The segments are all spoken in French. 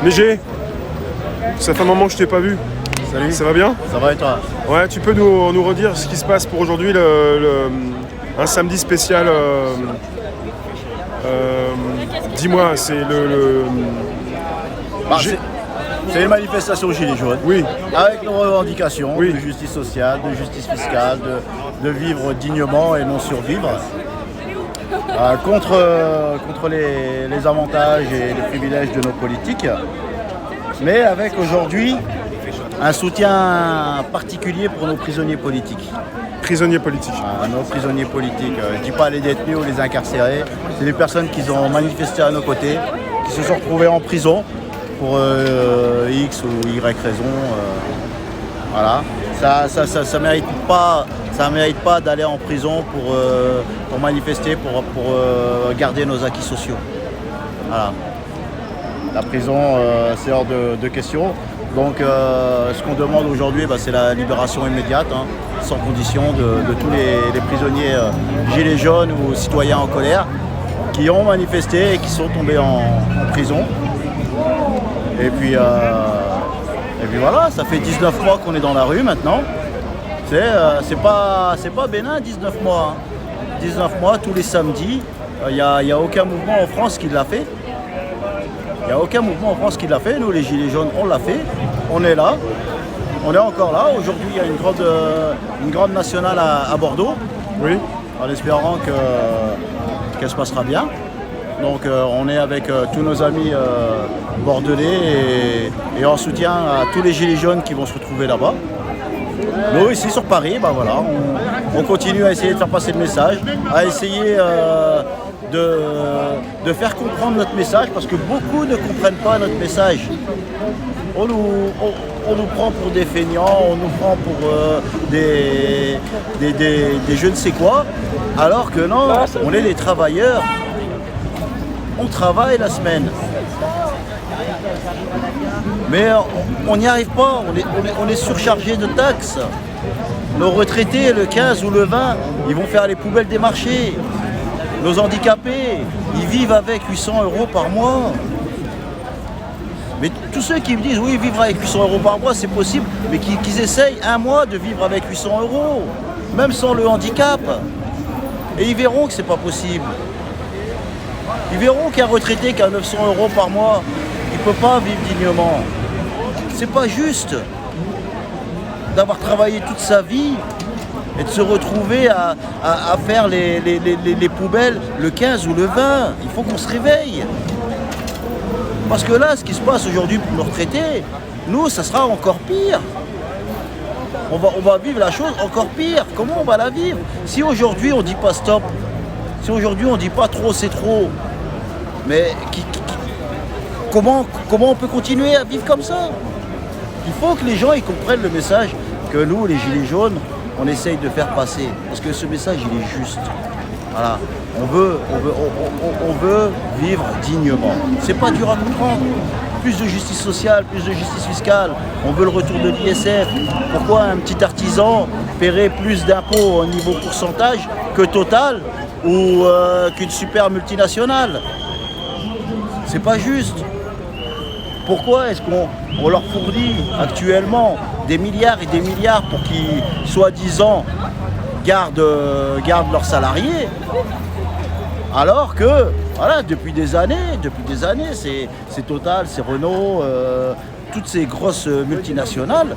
Léger, ça fait un moment que je t'ai pas vu. Salut. Ça va bien? Ça va et toi? Ouais, tu peux nous redire ce qui se passe pour aujourd'hui, un samedi spécial. Dis-moi, c'est C'est une manifestation Gilets jaunes. Oui. Avec nos revendications Oui. de justice sociale, de justice fiscale, de vivre dignement et non survivre. Contre les avantages et les privilèges de nos politiques. Mais avec aujourd'hui un soutien particulier pour nos prisonniers politiques. Prisonniers politiques. Nos prisonniers politiques. Je ne dis pas les détenus ou les incarcérés. C'est des personnes qui ont manifesté à nos côtés, qui se sont retrouvées en prison pour X ou Y raison. Voilà. Ça mérite pas d'aller en prison pour manifester, pour garder nos acquis sociaux. Voilà. La prison, c'est hors de question. Donc ce qu'on demande aujourd'hui, c'est la libération immédiate, sans condition, de tous les prisonniers gilets jaunes ou citoyens en colère qui ont manifesté et qui sont tombés en prison. Et puis voilà, ça fait 19 mois qu'on est dans la rue maintenant. C'est pas bénin, 19 mois. 19 mois tous les samedis. Il n'y a aucun mouvement en France qui l'a fait. Il n'y a aucun mouvement en France qui l'a fait. Nous, les Gilets jaunes, on l'a fait. On est là. On est encore là. Aujourd'hui, il y a une grande nationale à Bordeaux. Oui. En espérant qu'elle se passera bien. Donc on est avec tous nos amis bordelais et en soutien à tous les Gilets jaunes qui vont se retrouver là-bas. Nous, ici sur Paris, voilà, on continue à essayer de faire passer le message, à essayer de faire comprendre notre message, parce que beaucoup ne comprennent pas notre message. On nous prend pour des feignants, on nous prend pour des je ne sais quoi, alors que non, on est des travailleurs. On travaille la semaine. Mais on n'y arrive pas, on est surchargé de taxes. Nos retraités, le 15 ou le 20, ils vont faire les poubelles des marchés. Nos handicapés, ils vivent avec 800 € par mois. Mais tous ceux qui me disent oui, vivre avec 800 € par mois, c'est possible, mais qu'ils essayent un mois de vivre avec 800 €, même sans le handicap. Et ils verront que c'est pas possible. Ils verront qu'un retraité qui a 900 € par mois, il ne peut pas vivre dignement. C'est pas juste d'avoir travaillé toute sa vie et de se retrouver à faire les poubelles le 15 ou le 20. Il faut qu'on se réveille. Parce que là, ce qui se passe aujourd'hui pour nos retraités, nous, ça sera encore pire. On va vivre la chose encore pire. Comment on va la vivre? Si aujourd'hui on ne dit pas stop, si aujourd'hui on ne dit pas trop c'est trop, mais comment on peut continuer à vivre comme ça? Il faut que les gens ils comprennent le message que nous, les Gilets jaunes, on essaye de faire passer. Parce que ce message, il est juste. Voilà. On veut vivre dignement. C'est pas dur à comprendre. Plus de justice sociale, plus de justice fiscale. On veut le retour de l'ISF. Pourquoi un petit artisan paierait plus d'impôts au niveau pourcentage que Total ou qu'une super multinationale? C'est pas juste. Pourquoi est-ce qu'on leur fournit actuellement des milliards et des milliards pour qu'ils, soi-disant, gardent leurs salariés, alors que, voilà, depuis des années, c'est Total, c'est Renault, toutes ces grosses multinationales,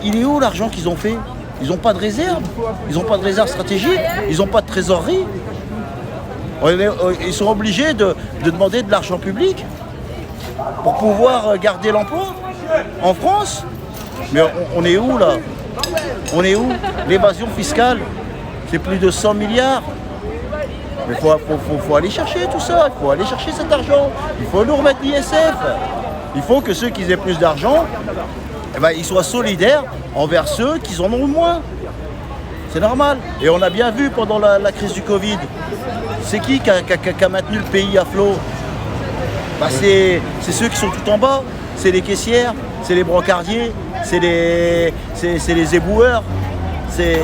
il est où l'argent qu'ils ont fait? Ils n'ont pas de réserve, ils n'ont pas de réserve stratégique, ils n'ont pas de trésorerie. Ils sont obligés de demander de l'argent public pour pouvoir garder l'emploi en France. Mais on est où là? On est où? L'évasion fiscale, c'est plus de 100 milliards. Mais il faut aller chercher tout ça, il faut aller chercher cet argent. Il faut nous remettre l'ISF. Il faut que ceux qui aient plus d'argent, ils soient solidaires envers ceux qui en ont moins. C'est normal. Et on a bien vu pendant la crise du Covid, c'est qui a maintenu le pays à flot? C'est ceux qui sont tout en bas, c'est les caissières, c'est les brancardiers, c'est les éboueurs, c'est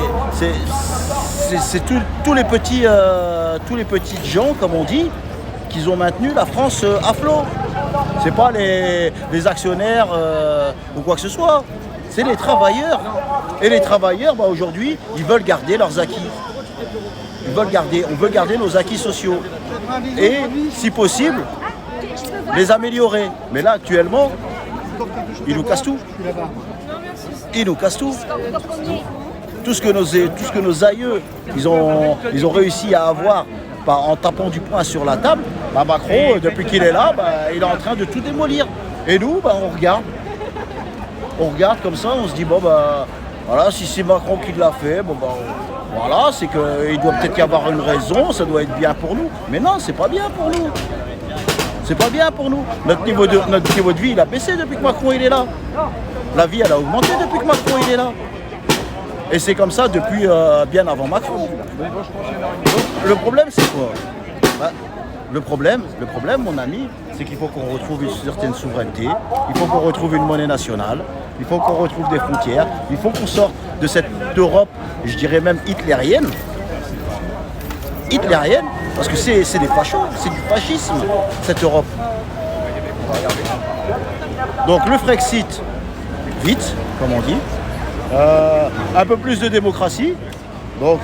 tous les petits gens, comme on dit, qui ont maintenu la France à flot. C'est pas les actionnaires ou quoi que ce soit. C'est les travailleurs. Et les travailleurs, aujourd'hui, ils veulent garder leurs acquis. On veut garder nos acquis sociaux. Et, si possible, les améliorer. Mais là, actuellement, ils nous cassent tout. Ils nous cassent tout. Tout ce que nos aïeux, ils ont réussi à avoir en tapant du poing sur la table, Macron, depuis qu'il est là, il est en train de tout démolir. Et nous, on regarde. On regarde comme ça, on se dit, voilà, si c'est Macron qui l'a fait, voilà, c'est qu'il doit peut-être y avoir une raison, ça doit être bien pour nous. Mais non, c'est pas bien pour nous. C'est pas bien pour nous. Notre niveau de vie, il a baissé depuis que Macron il est là. La vie, elle a augmenté depuis que Macron il est là. Et c'est comme ça depuis bien avant Macron. Donc, le problème, c'est quoi? Le problème, mon ami, c'est qu'il faut qu'on retrouve une certaine souveraineté, il faut qu'on retrouve une monnaie nationale, il faut qu'on retrouve des frontières, il faut qu'on sorte de cette Europe, je dirais même hitlérienne. Hitlérienne, parce que c'est des fachos, c'est du fascisme, cette Europe. Donc le Frexit, vite, comme on dit, un peu plus de démocratie, donc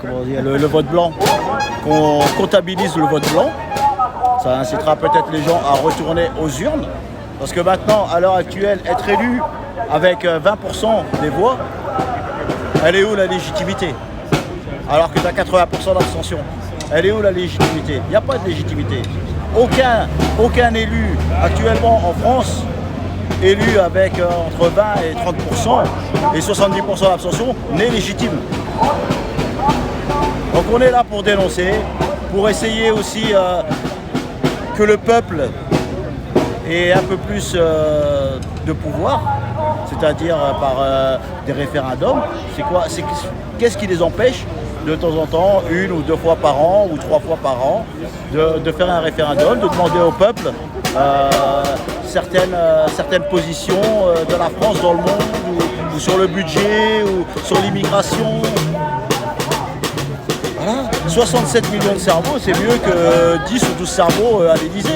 comment dire, le vote blanc, qu'on comptabilise le vote blanc, ça incitera peut-être les gens à retourner aux urnes, parce que maintenant, à l'heure actuelle, être élu avec 20% des voix, elle est où la légitimité? Alors que tu as 80% d'abstention. Elle est où la légitimité? Il n'y a pas de légitimité. Aucun élu actuellement en France, élu avec entre 20 et 30% et 70% d'abstention, n'est légitime. Donc on est là pour dénoncer, pour essayer aussi que le peuple ait un peu plus de pouvoir, c'est-à-dire par des référendums. Qu'est-ce qui les empêche de temps en temps, 1 ou 2 fois par an ou 3 fois par an, de faire un référendum, de demander au peuple certaines positions de la France dans le monde, ou sur le budget, ou sur l'immigration. Voilà. 67 millions de cerveaux, c'est mieux que 10 ou 12 cerveaux à l'Élysée.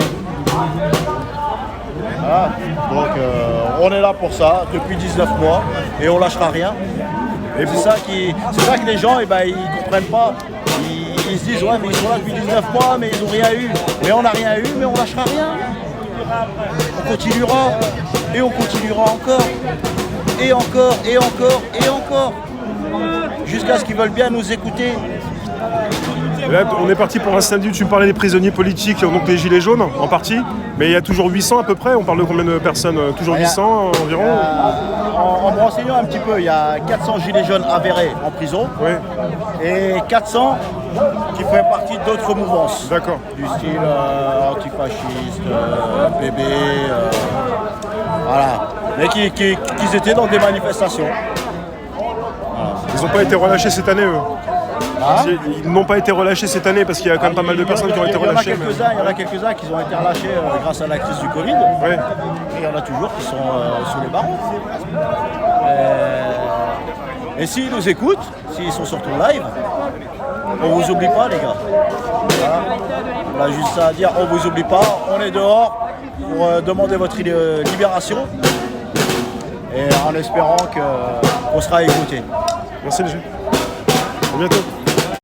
Voilà. Donc on est là pour ça depuis 19 mois et on lâchera rien. Et c'est ça que les gens, ils comprennent pas. Ils se disent, ouais, mais ils sont là depuis 19 mois, mais ils n'ont rien eu. Mais on n'a rien eu, mais on lâchera rien. On continuera. Et on continuera encore. Et encore, et encore, et encore. Jusqu'à ce qu'ils veulent bien nous écouter. Là, on est parti pour un samedi, tu me parlais des prisonniers politiques, donc des gilets jaunes en partie, mais il y a toujours 800 à peu près, on parle de combien de personnes? Toujours 800 environ? En me renseignant un petit peu, il y a 400 gilets jaunes avérés en prison, oui. Et 400 qui font partie d'autres mouvances. D'accord. Du style antifasciste, PB, voilà. Mais qui étaient dans des manifestations. Voilà. Ils n'ont pas été relâchés cette année, eux? Ils n'ont pas été relâchés cette année parce qu'il y a quand même pas mal de personnes qui ont été relâchées. Il y en a quelques-uns qui ont été relâchés grâce à la crise du Covid. Oui. Et il y en a toujours qui sont sous les barreaux. Et s'ils nous écoutent, s'ils sont sur ton live, on vous oublie pas, les gars. Voilà. On a juste ça à dire, on vous oublie pas. On est dehors pour demander votre libération. Et en espérant qu'on sera écouté. Merci, Léger. À bientôt.